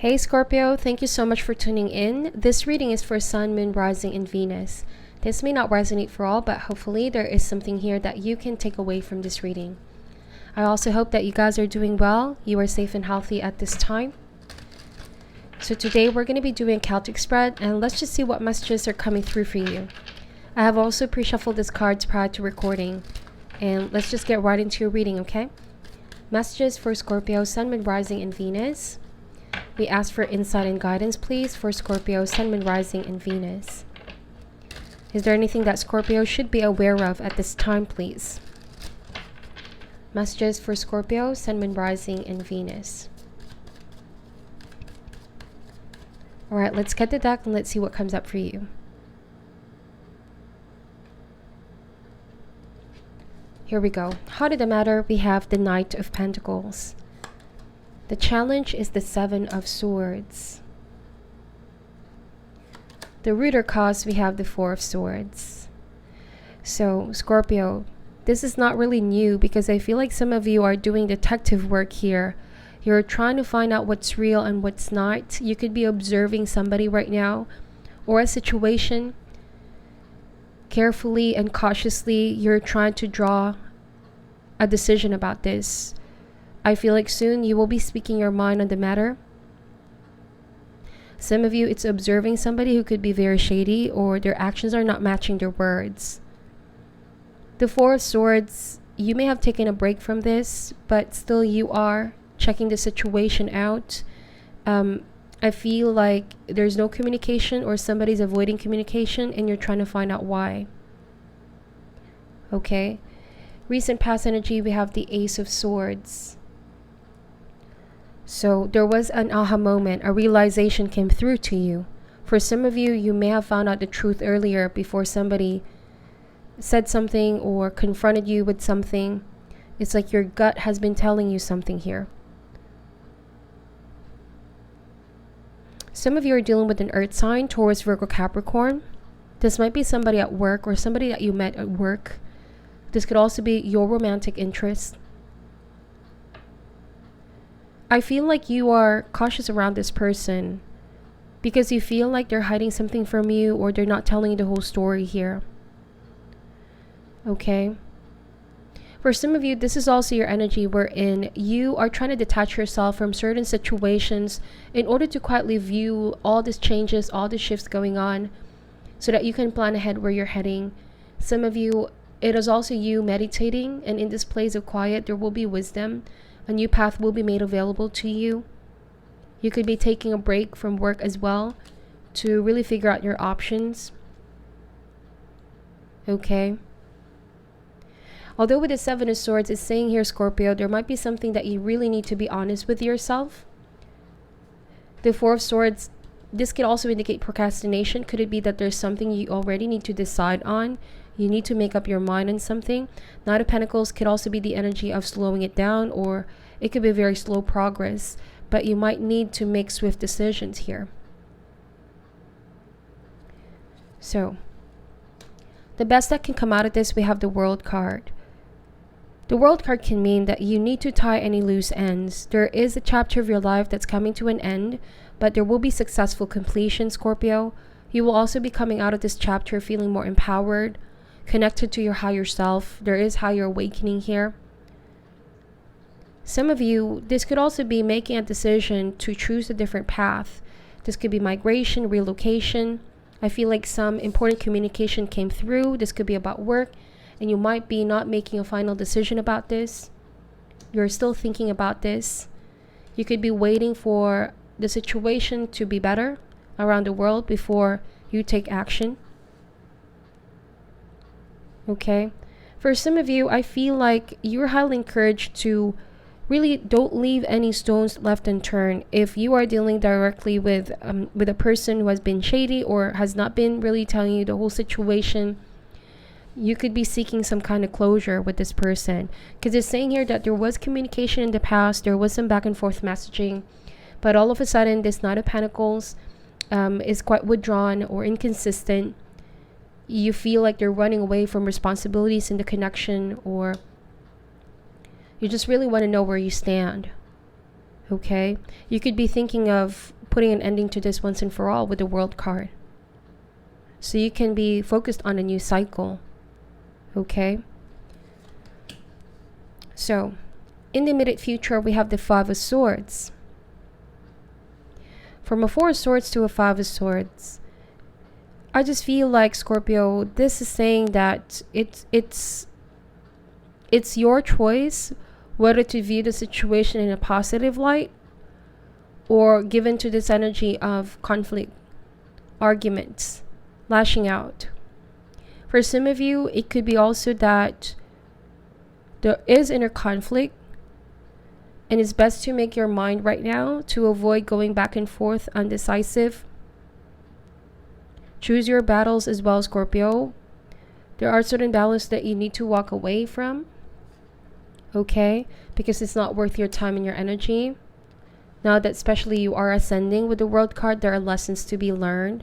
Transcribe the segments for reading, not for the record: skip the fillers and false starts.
Hey Scorpio, thank you so much for tuning in. This reading is for Sun, Moon, Rising, and Venus. This may not resonate for all, but hopefully there is something here that you can take away from this reading. I also hope that you guys are doing well, you are safe and healthy at this time. So today we're going to be doing a Celtic spread, and let's just see what messages are coming through for you. I have also pre-shuffled these cards prior to recording, and let's just get right into your reading, okay? Messages for Scorpio, Sun, Moon, Rising, and Venus. We ask for insight and guidance, please, for Scorpio, Sun, Moon, Rising, and Venus. Is there anything that Scorpio should be aware of at this time, please? Messages for Scorpio, Sun, Moon, Rising, and Venus. Alright, let's get the deck and let's see what comes up for you. Here we go. Heart of the matter, we have the Knight of Pentacles. The challenge is the Seven of Swords. The root or cause, we have the Four of Swords. So, Scorpio, this is not really new because I feel like some of you are doing detective work here. You're trying to find out what's real and what's not. You could be observing somebody right now or a situation. Carefully and cautiously, you're trying to draw a decision about this. I feel like soon you will be speaking your mind on the matter. Some of you, it's observing somebody who could be very shady or their actions are not matching their words. The Four of Swords, you may have taken a break from this, but still you are checking the situation out. I feel like there's no communication or somebody's avoiding communication and you're trying to find out why. Okay. Recent past energy, we have the Ace of Swords. So there was an aha moment, a realization came through to you. For some of you, you may have found out the truth earlier before somebody said something or confronted you with something. It's like your gut has been telling you something here. Some of you are dealing with an earth sign, Taurus, Virgo, Capricorn. This might be somebody at work or somebody that you met at work. This could also be your romantic interest. I feel like you are cautious around this person because you feel like they're hiding something from you or they're not telling you the whole story here. Okay. For some of you, this is also your energy wherein you are trying to detach yourself from certain situations in order to quietly view all these changes, all the shifts going on so that you can plan ahead where you're heading. Some of you, it is also you meditating, and in this place of quiet, there will be wisdom. A new path will be made available to you. You could be taking a break from work as well to really figure out your options. Okay. Although with the Seven of Swords, it's saying here, Scorpio, there might be something that you really need to be honest with yourself. The Four of Swords, this could also indicate procrastination. Could it be that there's something you already need to decide on? You need to make up your mind on something. Knight of Pentacles could also be the energy of slowing it down, or it could be very slow progress, but you might need to make swift decisions here. So, the best that can come out of this, we have the World card. The World card can mean that you need to tie any loose ends. There is a chapter of your life that's coming to an end, but there will be successful completion, Scorpio. You will also be coming out of this chapter feeling more empowered, connected to your higher self. There is higher awakening here. Some of you, this could also be making a decision to choose a different path. This could be migration, relocation. I feel like some important communication came through. This could be about work, and you might be not making a final decision about this. You're still thinking about this. You could be waiting for the situation to be better around the world before you take action. Okay. For some of you, I feel like you're highly encouraged to really don't leave any stones left unturned. If you are dealing directly with a person who has been shady or has not been really telling you the whole situation, you could be seeking some kind of closure with this person. Because it's saying here that there was communication in the past, there was some back and forth messaging, but all of a sudden this Knight of Pentacles is quite withdrawn or inconsistent. You feel like they're running away from responsibilities in the connection, or you just really want to know where you stand. Okay, you could be thinking of putting an ending to this once and for all with the World card. So you can be focused on a new cycle. Okay. So in the immediate future, we have the Five of Swords. From a Four of Swords to a Five of Swords, I just feel like, Scorpio, this is saying that it's your choice whether to view the situation in a positive light or give into this energy of conflict, arguments, lashing out. For some of you, it could be also that there is inner conflict, and it's best to make your mind right now to avoid going back and forth undecisive. Choose your battles as well, Scorpio. There are certain battles that you need to walk away from. Okay, because it's not worth your time and your energy. Now that especially you are ascending with the World card, there are lessons to be learned.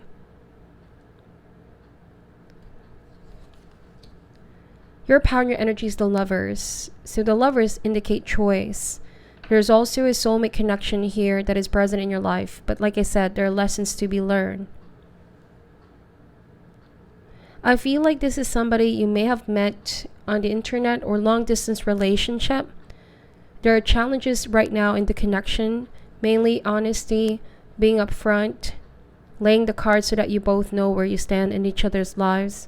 Your power and your energy is the Lovers. So the Lovers indicate choice. There's also a soulmate connection here that is present in your life. But like I said, there are lessons to be learned. I feel like this is somebody you may have met on the internet or long distance relationship. There are challenges right now in the connection, mainly honesty, being upfront, laying the cards so that you both know where you stand in each other's lives.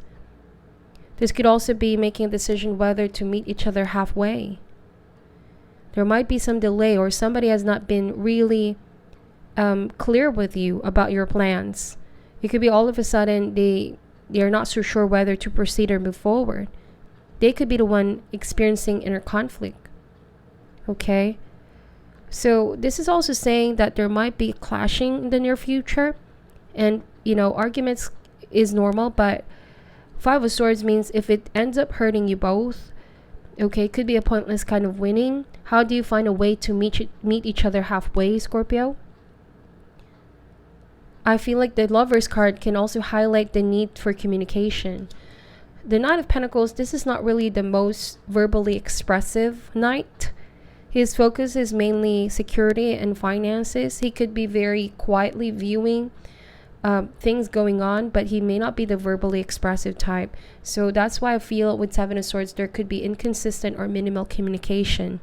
This could also be making a decision whether to meet each other halfway. There might be some delay, or somebody has not been really clear with you about your plans. It could be all of a sudden they're not so sure whether to proceed or move forward. They could be the one experiencing inner conflict. Okay? So this is also saying that there might be clashing in the near future. And, arguments is normal, but Five of Swords means if it ends up hurting you both, okay, it could be a pointless kind of winning. How do you find a way to meet each other halfway, Scorpio? I feel like the Lovers card can also highlight the need for communication. The Knight of Pentacles, this is not really the most verbally expressive knight. His focus is mainly security and finances. He could be very quietly viewing things going on, but he may not be the verbally expressive type. So that's why I feel with Seven of Swords, there could be inconsistent or minimal communication.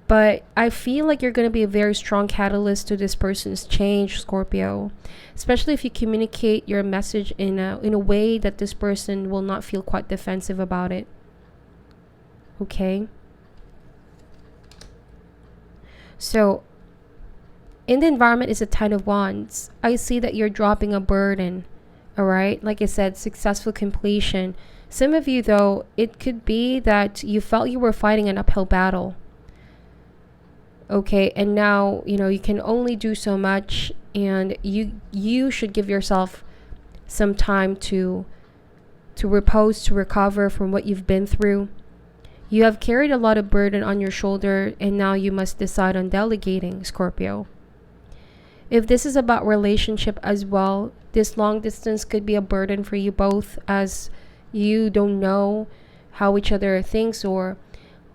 But I feel like you're going to be a very strong catalyst to this person's change, Scorpio. Especially if you communicate your message in a way that this person will not feel quite defensive about it. Okay? So, in the environment is a Ten of Wands. I see that you're dropping a burden. Alright? Like I said, successful completion. Some of you, though, it could be that you felt you were fighting an uphill battle. Okay, and now, you can only do so much, and you should give yourself some time to repose, to recover from what you've been through. You have carried a lot of burden on your shoulder, and now you must decide on delegating, Scorpio. If this is about relationship as well, this long distance could be a burden for you both, as you don't know how each other thinks or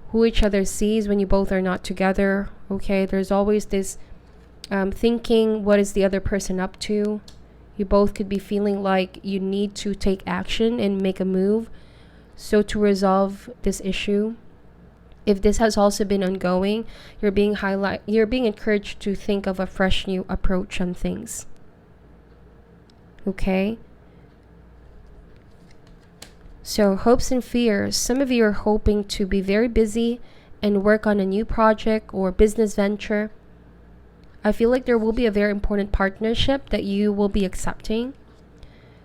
who each other sees when you both are not together. Okay, there's always this thinking, what is the other person up to? You both could be feeling like you need to take action and make a move. So to resolve this issue, if this has also been ongoing, you're being encouraged to think of a fresh new approach on things. Okay? So hopes and fears. Some of you are hoping to be very busy and work on a new project or business venture. I feel like there will be a very important partnership that you will be accepting.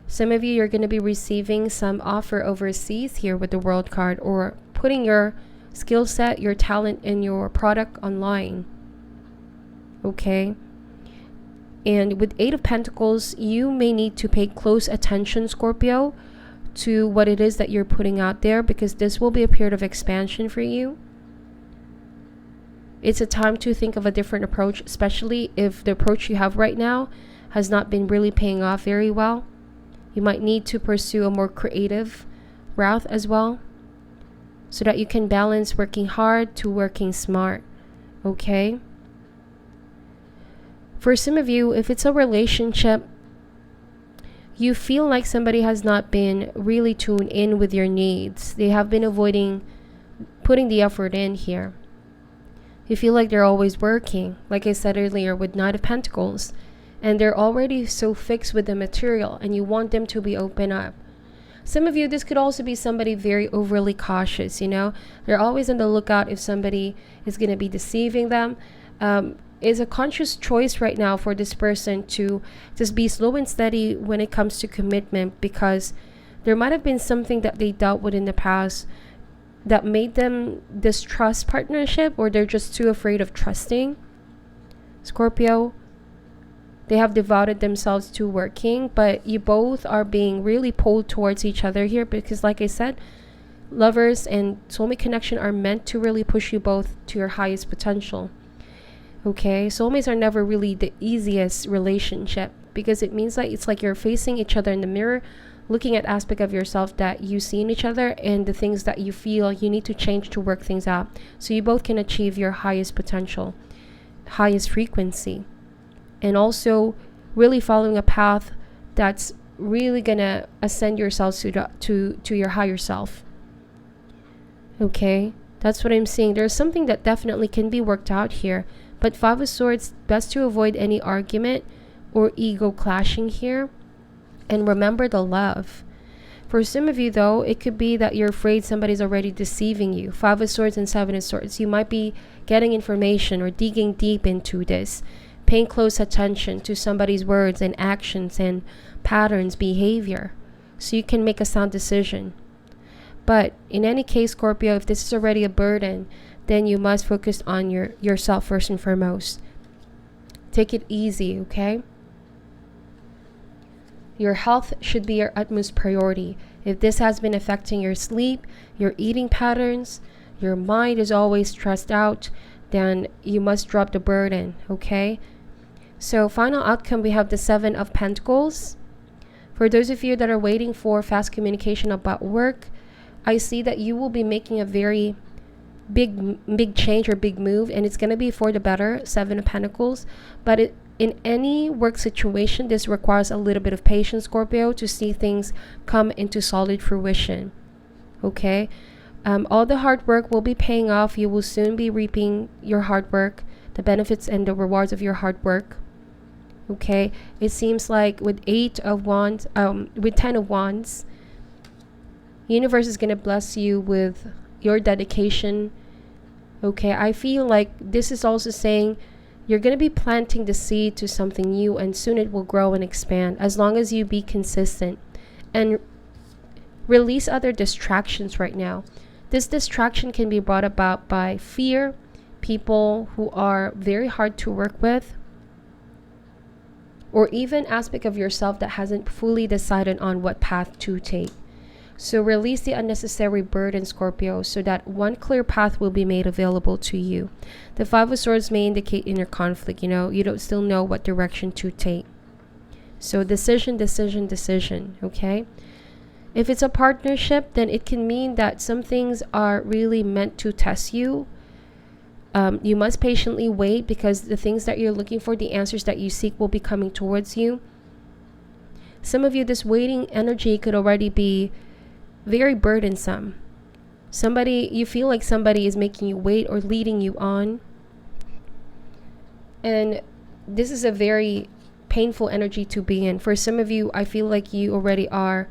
Some of you are going to be receiving some offer overseas here with the World card, or putting your skill set, your talent, and your product online. Okay? And with Eight of Pentacles, you may need to pay close attention, Scorpio, to what it is that you're putting out there, because this will be a period of expansion for you. It's a time to think of a different approach, especially if the approach you have right now has not been really paying off very well. You might need to pursue a more creative route as well, so that you can balance working hard to working smart. Okay? For some of you, if it's a relationship, you feel like somebody has not been really tuned in with your needs. They have been avoiding putting the effort in here. You feel like they're always working, like I said earlier with Knight of Pentacles, and they're already so fixed with the material, and you want them to be open up. Some of you, this could also be somebody very overly cautious, They're always on the lookout if somebody is going to be deceiving them. It's a conscious choice right now for this person to just be slow and steady when it comes to commitment, because there might have been something that they dealt with in the past that made them distrust partnership, or they're just too afraid of trusting. Scorpio, they have devoted themselves to working, but you both are being really pulled towards each other here, because like I said, lovers and soulmate connection are meant to really push you both to your highest potential. Okay, soulmates are never really the easiest relationship, because it means like it's like you're facing each other in the mirror, looking at aspect of yourself that you see in each other and the things that you feel you need to change to work things out, so you both can achieve your highest potential, highest frequency, and also really following a path that's really gonna ascend yourselves to your higher self. Okay, that's what I'm seeing. There's something that definitely can be worked out here, but Five of Swords, best to avoid any argument or ego clashing here, and remember the love. For some of you though, it could be that you're afraid somebody's already deceiving you. Five of Swords and Seven of Swords, you might be getting information or digging deep into this, paying close attention to somebody's words and actions and patterns, behavior, so you can make a sound decision. But in any case, Scorpio, if this is already a burden, then you must focus on yourself first and foremost. Take it easy, okay? Your health should be your utmost priority. If this has been affecting your sleep, your eating patterns, your mind is always stressed out, then you must drop the burden, okay? So final outcome, we have the Seven of Pentacles. For those of you that are waiting for fast communication about work, I see that you will be making a very big change or big move, and it's going to be for the better. Seven of Pentacles. But in any work situation, this requires a little bit of patience, Scorpio, to see things come into solid fruition. Okay, all the hard work will be paying off. You will soon be reaping your hard work, the benefits and the rewards of your hard work. Okay, it seems like with with 10 of Wands, universe is going to bless you with your dedication. Okay, I feel like this is also saying you're going to be planting the seed to something new, and soon it will grow and expand, as long as you be consistent and release other distractions right now. This distraction can be brought about by fear, people who are very hard to work with, or even aspect of yourself that hasn't fully decided on what path to take. So release the unnecessary burden, Scorpio, so that one clear path will be made available to you. The Five of Swords may indicate inner conflict. You don't still know what direction to take. So decision, okay? If it's a partnership, then it can mean that some things are really meant to test you. You must patiently wait, because the things that you're looking for, the answers that you seek, will be coming towards you. Some of you, this waiting energy could already be very burdensome. You feel like somebody is making you wait or leading you on. And this is a very painful energy to be in. For some of you, I feel like you already are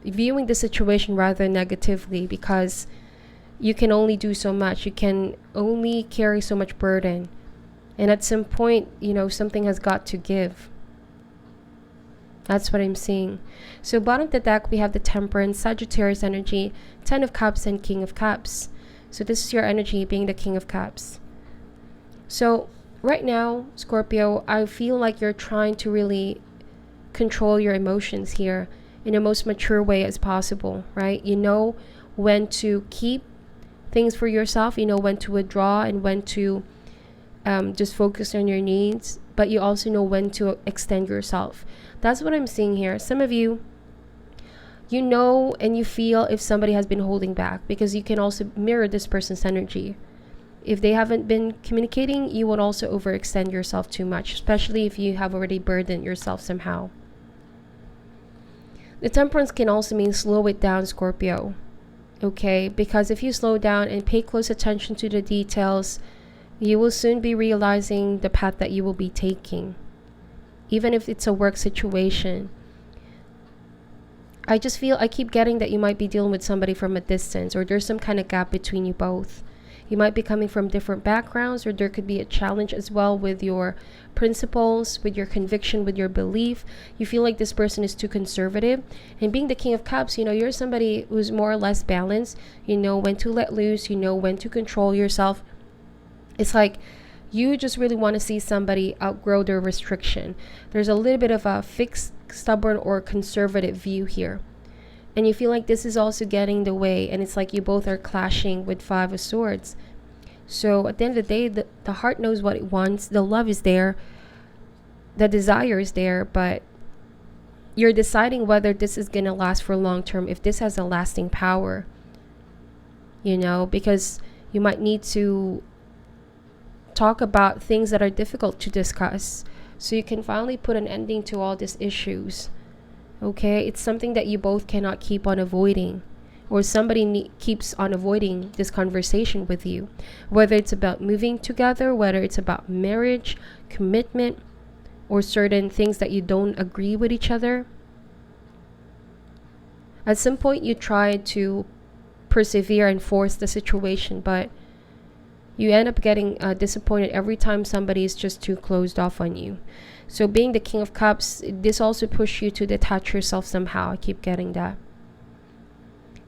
viewing the situation rather negatively, because you can only do so much. You can only carry so much burden. And at some point, something has got to give. That's what I'm seeing. So bottom of the deck, we have the Temperance, Sagittarius energy, 10 of Cups, and King of Cups. So this is your energy, being the King of Cups. So right now, Scorpio, I feel like you're trying to really control your emotions here in the most mature way as possible, right? You know when to keep things for yourself, you know when to withdraw, and when to just focus on your needs, but you also know when to extend yourself. That's what I'm seeing here. Some of you, you know and you feel if somebody has been holding back, because you can also mirror this person's energy. If they haven't been communicating, you won't also overextend yourself too much, especially if you have already burdened yourself somehow. The Temperance can also mean slow it down, Scorpio. Okay, because if you slow down and pay close attention to the details, you will soon be realizing the path that you will be taking. Even if it's a work situation. I keep getting that you might be dealing with somebody from a distance, or there's some kind of gap between you both. You might be coming from different backgrounds, or there could be a challenge as well with your principles, with your conviction, with your belief. You feel like this person is too conservative. And being the King of Cups, you're somebody who's more or less balanced. You know when to let loose, you know when to control yourself. It's like you just really want to see somebody outgrow their restriction. There's a little bit of a fixed, stubborn, or conservative view here. And you feel like this is also getting in the way, and it's like you both are clashing with Five of Swords. So at the end of the day, the heart knows what it wants. The love is there. The desire is there, but you're deciding whether this is going to last for long term, if this has a lasting power. Because you might need to talk about things that are difficult to discuss, so you can finally put an ending to all these issues. Okay, it's something that you both cannot keep on avoiding, or somebody keeps on avoiding this conversation with you, whether it's about moving together, whether it's about marriage, commitment, or certain things that you don't agree with each other. At some point you try to persevere and force the situation, but you end up getting disappointed every time somebody is just too closed off on you. So being the King of Cups, this also pushes you to detach yourself somehow. I keep getting that.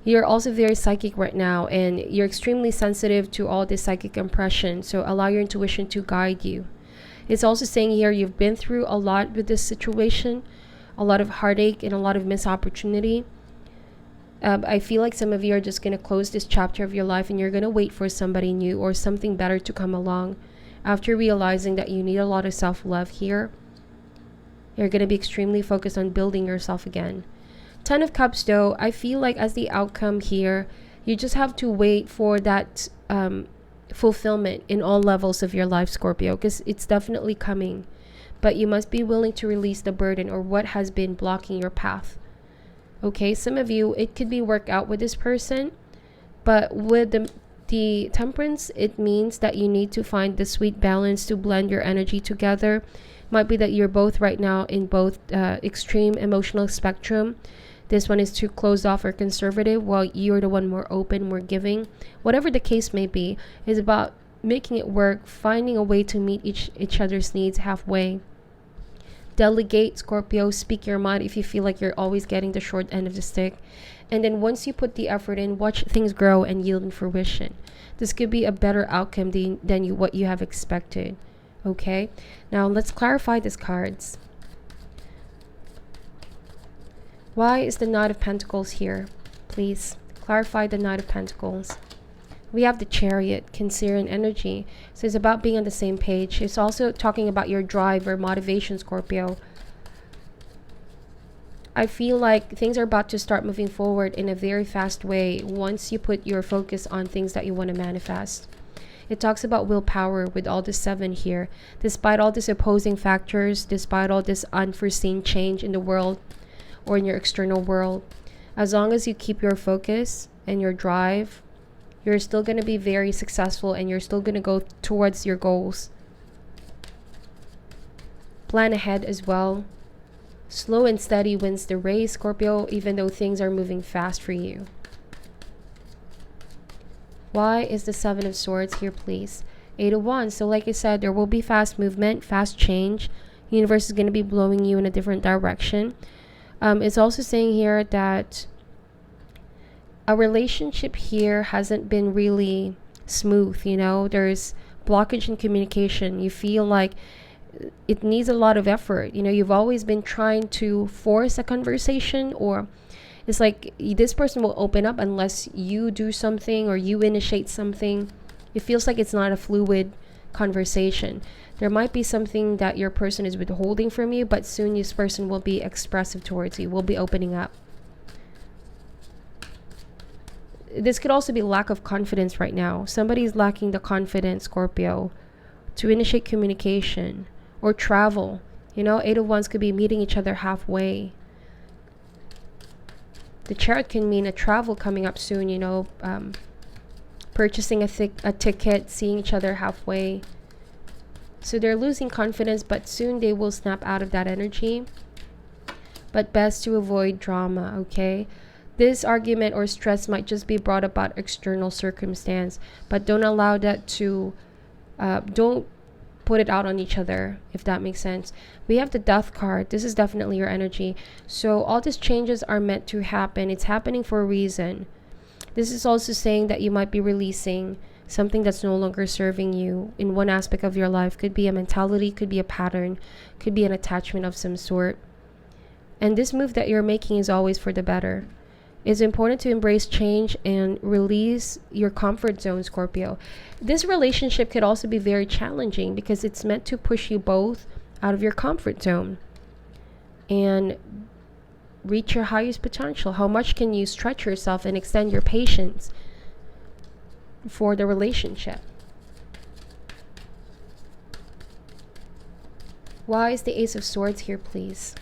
You're also very psychic right now, and you're extremely sensitive to all this psychic impression. So allow your intuition to guide you. It's also saying here you've been through a lot with this situation, a lot of heartache and a lot of missed opportunity. I feel like some of you are just going to close this chapter of your life, and you're going to wait for somebody new or something better to come along. After realizing that you need a lot of self-love here, you're going to be extremely focused on building yourself again. Ten of Cups, though, I feel like as the outcome here, you just have to wait for that fulfillment in all levels of your life, Scorpio, because it's definitely coming. But you must be willing to release the burden or what has been blocking your path. Okay, some of you, it could be work out with this person, but with the Temperance, it means that you need to find the sweet balance to blend your energy together. Might be that you're both right now in both extreme emotional spectrum. This one is too closed off or conservative, while you're the one more open, more giving. Whatever the case may be, is about making it work, finding a way to meet each other's needs halfway. Delegate, Scorpio. Speak your mind if you feel like you're always getting the short end of the stick. And then once you put the effort in, watch things grow and yield in fruition. This could be a better outcome than what you have expected. Okay, now let's clarify these cards. Why is the Knight of Pentacles here? Please clarify the Knight of Pentacles. We have the Chariot, Cancerian energy. So it's about being on the same page. It's also talking about your drive or motivation, Scorpio. I feel like things are about to start moving forward in a very fast way once you put your focus on things that you want to manifest. It talks about willpower with all the 7 here. Despite all these opposing factors, despite all this unforeseen change in the world or in your external world, as long as you keep your focus and your drive, you're still going to be very successful and you're still going to go towards your goals. Plan ahead as well. Slow and steady wins the race, Scorpio, even though things are moving fast for you. Why is the 7 of Swords here, please? 8 of Wands. So like I said, there will be fast movement, fast change. The universe is going to be blowing you in a different direction. It's also saying here that a relationship here hasn't been really smooth. There's blockage in communication. You feel like it needs a lot of effort. You've always been trying to force a conversation, or it's like this person will open up unless you do something or you initiate something. It feels like it's not a fluid conversation. There might be something that your person is withholding from you, but soon this person will be expressive towards you, will be opening up. this could also be lack of confidence right now. Somebody's lacking the confidence, Scorpio, to initiate communication or travel. You know, Eight of Wands could be meeting each other halfway. The Chariot can mean a travel coming up soon, you know, purchasing a ticket, seeing each other halfway. So they're losing confidence, but soon they will snap out of that energy. But best to avoid drama, okay? This argument or stress might just be brought about external circumstance, but don't allow that to, don't put it out on each other, if that makes sense. We have the Death card. This is definitely your energy. So all these changes are meant to happen. It's happening for a reason. This is also saying that you might be releasing something that's no longer serving you in one aspect of your life. Could be a mentality, could be a pattern, could be an attachment of some sort. And this move that you're making is always for the better. It's important to embrace change and release your comfort zone, Scorpio. This relationship could also be very challenging because it's meant to push you both out of your comfort zone and reach your highest potential. How much can you stretch yourself and extend your patience for the relationship? Why is the Ace of Swords here, please?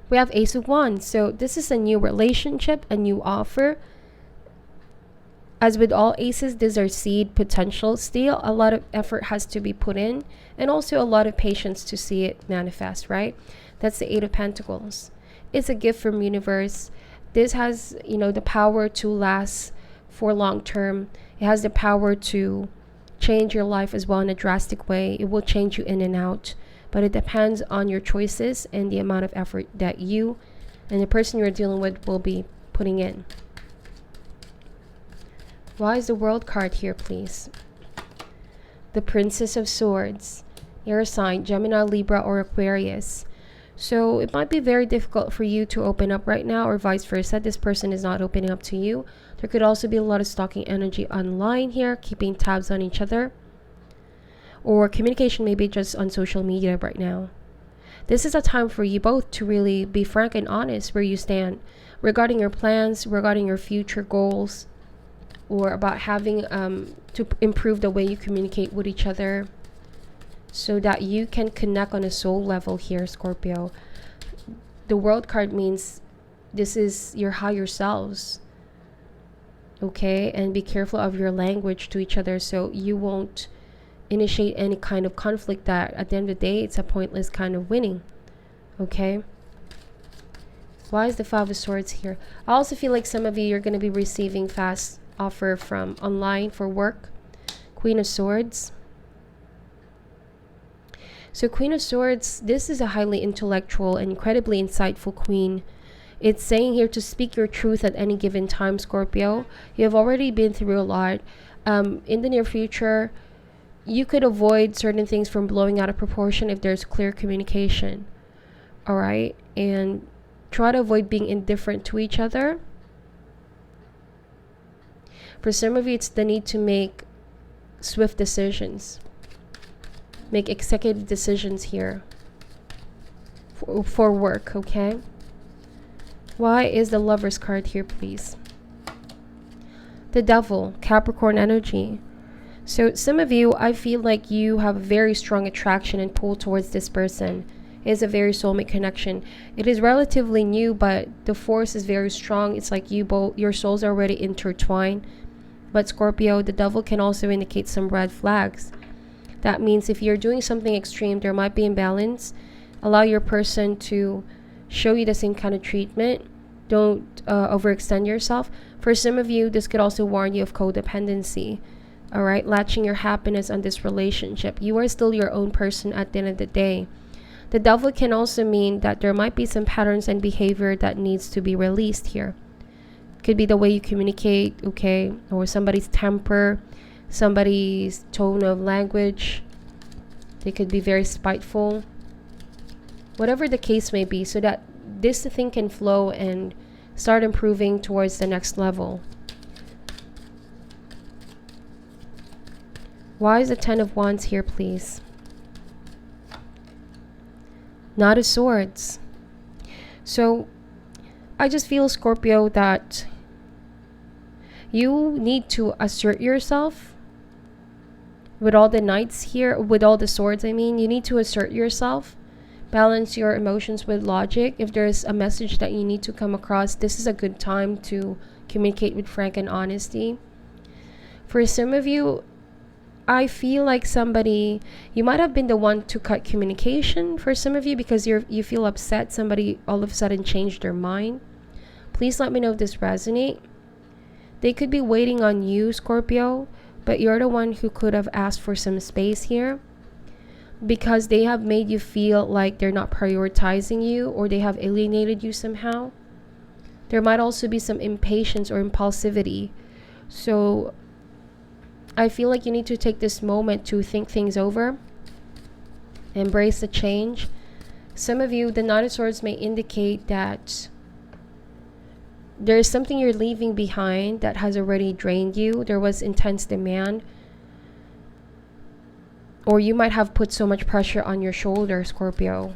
We have Ace of Wands. So this is a new relationship, a new offer. As with all aces, these are seed potential. Still, a lot of effort has to be put in and also a lot of patience to see it manifest, right? That's the Eight of Pentacles. It's a gift from universe. This has, you know, the power to last for long term. It has the power to change your life as well in a drastic way. It will change you in and out. But it depends on your choices and the amount of effort that you and the person you're dealing with will be putting in. Why is the World card here, please? The Princess of Swords. Air sign, Gemini, Libra, or Aquarius. So it might be very difficult for you to open up right now, or vice versa. This person is not opening up to you. There could also be a lot of stalking energy online here, keeping tabs on each other. Or communication maybe just on social media right now. This is a time for you both to really be frank and honest where you stand regarding your plans, regarding your future goals, or about having to improve the way you communicate with each other so that you can connect on a soul level here, Scorpio. The World card means this is your higher selves, okay? And be careful of your language to each other so you won't initiate any kind of conflict that at the end of the day it's a pointless kind of winning, okay? Why is the Five of Swords here? I also feel like some of you are going to be receiving fast offer from online for work. Queen of Swords. So Queen of Swords, this is a highly intellectual and incredibly insightful queen. It's saying here to speak your truth at any given time, Scorpio. You have already been through a lot. In the near future, you could avoid certain things from blowing out of proportion if there's clear communication. All right? And try to avoid being indifferent to each other. For some of you, it's the need to make swift decisions. Make executive decisions here for work, okay? Why is the Lover's card here, please? The Devil, Capricorn energy. So some of you, I feel like you have a very strong attraction and pull towards this person. It is a very soulmate connection. It is relatively new, but the force is very strong. It's like you both, your souls are already intertwined. But Scorpio, the Devil can also indicate some red flags. That means if you're doing something extreme, there might be imbalance. Allow your person to show you the same kind of treatment. Don't overextend yourself. For some of you, this could also warn you of codependency. All right, latching your happiness on this relationship. You are still your own person at the end of the day. The Devil can also mean that there might be some patterns and behavior that needs to be released here. Could be the way you communicate, okay, or somebody's temper, somebody's tone of language. They could be very spiteful. Whatever the case may be, so that this thing can flow and start improving towards the next level. Why is the Ten of Wands here, please? Knight of Swords. So I just feel, Scorpio, that You need to assert yourself. With all the knights here, with all the swords, I mean, you need to assert yourself. Balance your emotions with logic. If there's a message that you need to come across, this is a good time to communicate with frank and honesty. For some of you, I feel like you might have been the one to cut communication for some of you, because you feel upset somebody all of a sudden changed their mind. Please let me know if this resonates. They could be waiting on you, Scorpio, but you're the one who could have asked for some space here, because they have made you feel like they're not prioritizing you, or they have alienated you somehow. There might also be some impatience or impulsivity. So I feel like you need to take this moment to think things over, embrace the change. Some of you, the Knight of Swords may indicate that there is something you're leaving behind that has already drained you. There was intense demand, or you might have put so much pressure on your shoulder, Scorpio.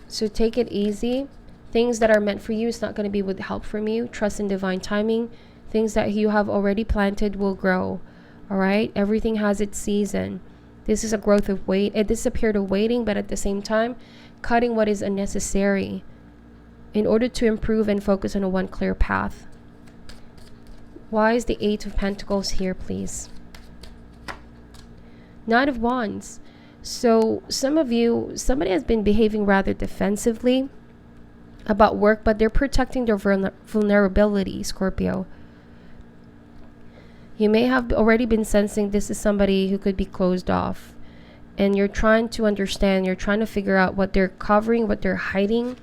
So take it easy. Things that are meant for you is not going to be with help from you. Trust in divine timing. Things that you have already planted will grow. All right? Everything has its season. This is a growth of weight. This is a period of waiting, but at the same time, cutting what is unnecessary in order to improve and focus on one clear path. Why is the Eight of Pentacles here, please? Knight of Wands. So some of you, somebody has been behaving rather defensively about work, but they're protecting their vulnerability, Scorpio. You may have already been sensing this is somebody who could be closed off, and you're trying to understand, you're trying to figure out what they're covering, what they're hiding.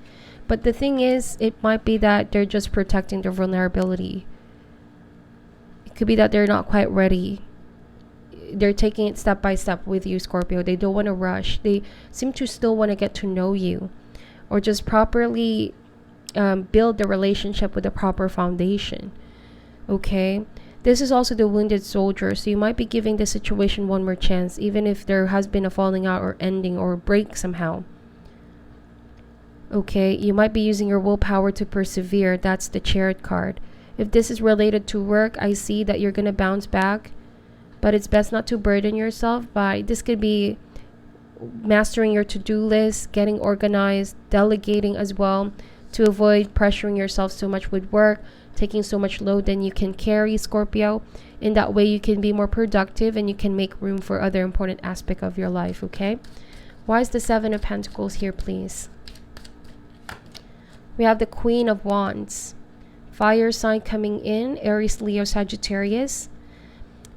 But the thing is, it might be that they're just protecting their vulnerability. It could be that they're not quite ready. They're taking it step by step with you, Scorpio. They don't want to rush. They seem to still want to get to know you, or just properly build the relationship with a proper foundation. Okay? This is also the wounded soldier, so you might be giving the situation one more chance, even if there has been a falling out or ending or break somehow. Okay, you might be using your willpower to persevere. That's the Chariot card. If this is related to work, I see that you're going to bounce back, but it's best not to burden yourself by, this could be mastering your to-do list, getting organized, delegating as well, to avoid pressuring yourself so much with work, taking so much load than you can carry, Scorpio. In that way, you can be more productive and you can make room for other important aspects of your life, okay? Why is the Seven of Pentacles here, please? We have the Queen of Wands. Fire sign coming in, Aries, Leo, Sagittarius.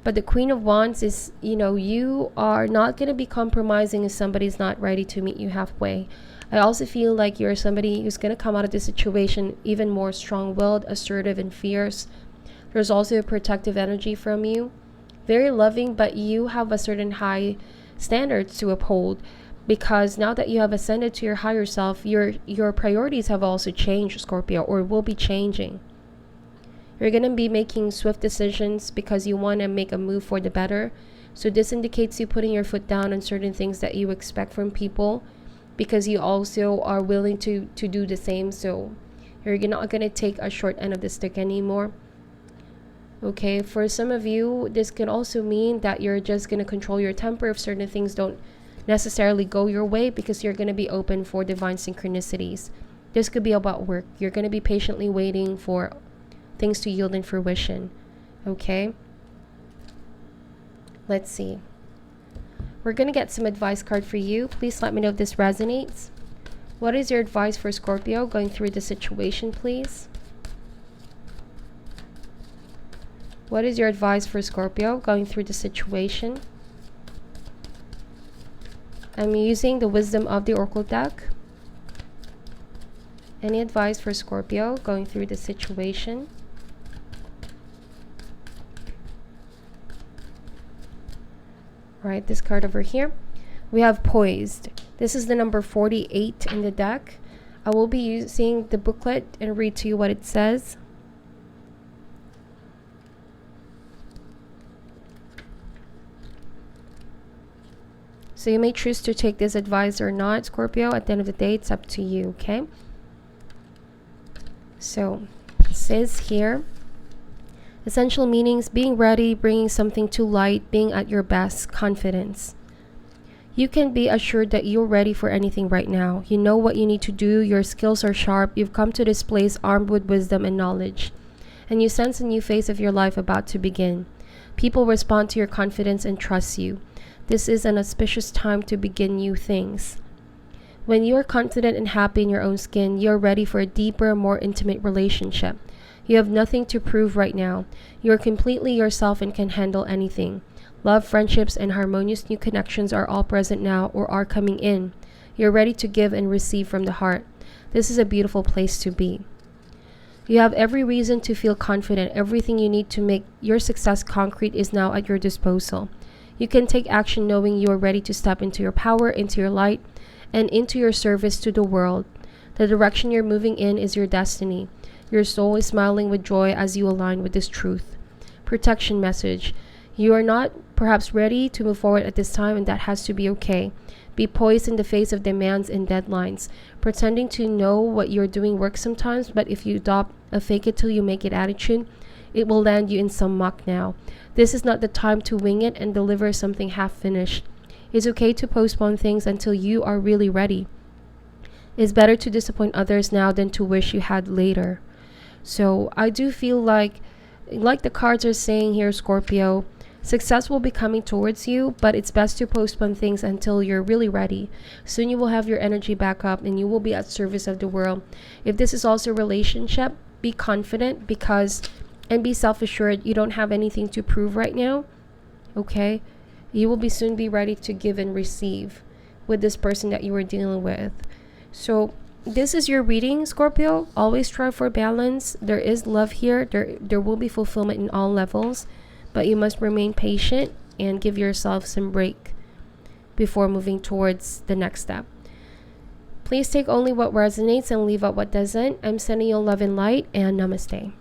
But the Queen of Wands is, you are not going to be compromising if somebody's not ready to meet you halfway. I also feel like you're somebody who's going to come out of this situation even more strong-willed, assertive, and fierce. There's also a protective energy from you. Very loving, but you have a certain high standards to uphold, because now that you have ascended to your higher self, your priorities have also changed, Scorpio, or will be changing. You're going to be making swift decisions because you want to make a move for the better. So this indicates you putting your foot down on certain things that you expect from people, because you also are willing to do the same. So you're not going to take a short end of the stick anymore. Okay, for some of you, this can also mean that you're just going to control your temper if certain things don't necessarily go your way, because you're going to be open for divine synchronicities. This could be about work. You're going to be patiently waiting for things to yield in fruition. Okay, let's see. We're going to get some advice card for you. Please let me know if this resonates. What is your advice for Scorpio going through the situation, please? What is your advice for Scorpio going through the situation? I'm using the Wisdom of the Oracle deck. Any advice for Scorpio going through the situation? Right, this card over here. We have Poised. This is the number 48 in the deck. I will be using the booklet and read to you what it says. So you may choose to take this advice or not, Scorpio. At the end of the day, it's up to you, okay? So, let's says here, essential meanings: being ready, bringing something to light, being at your best, confidence. You can be assured that you're ready for anything right now. You know what you need to do. Your skills are sharp. You've come to this place armed with wisdom and knowledge. And you sense a new phase of your life about to begin. People respond to your confidence and trust you. This is an auspicious time to begin new things. When you are confident and happy in your own skin, you're ready for a deeper, more intimate relationship. You have nothing to prove right now. You're completely yourself and can handle anything. Love, friendships, and harmonious new connections are all present now or are coming in. You're ready to give and receive from the heart. This is a beautiful place to be. You have every reason to feel confident. Everything you need to make your success concrete is now at your disposal. You can take action knowing you are ready to step into your power, into your light, and into your service to the world. The direction you're moving in is your destiny. Your soul is smiling with joy as you align with this truth. Protection message. You are not perhaps ready to move forward at this time, and that has to be okay. Be poised in the face of demands and deadlines. Pretending to know what you're doing works sometimes, but if you adopt a fake it till you make it attitude, it will land you in some muck now. This is not the time to wing it and deliver something half finished. It's okay to postpone things until you are really ready. It's better to disappoint others now than to wish you had later. So I do feel like the cards are saying here, Scorpio, success will be coming towards you, but it's best to postpone things until you're really ready. Soon you will have your energy back up and you will be at service of the world. If this is also a relationship, be confident and be self-assured. You don't have anything to prove right now. Okay? You will soon be ready to give and receive with this person that you are dealing with. So this is your reading, Scorpio. Always strive for balance. There is love here. There will be fulfillment in all levels. But you must remain patient and give yourself some break before moving towards the next step. Please take only what resonates and leave out what doesn't. I'm sending you love and light, and namaste.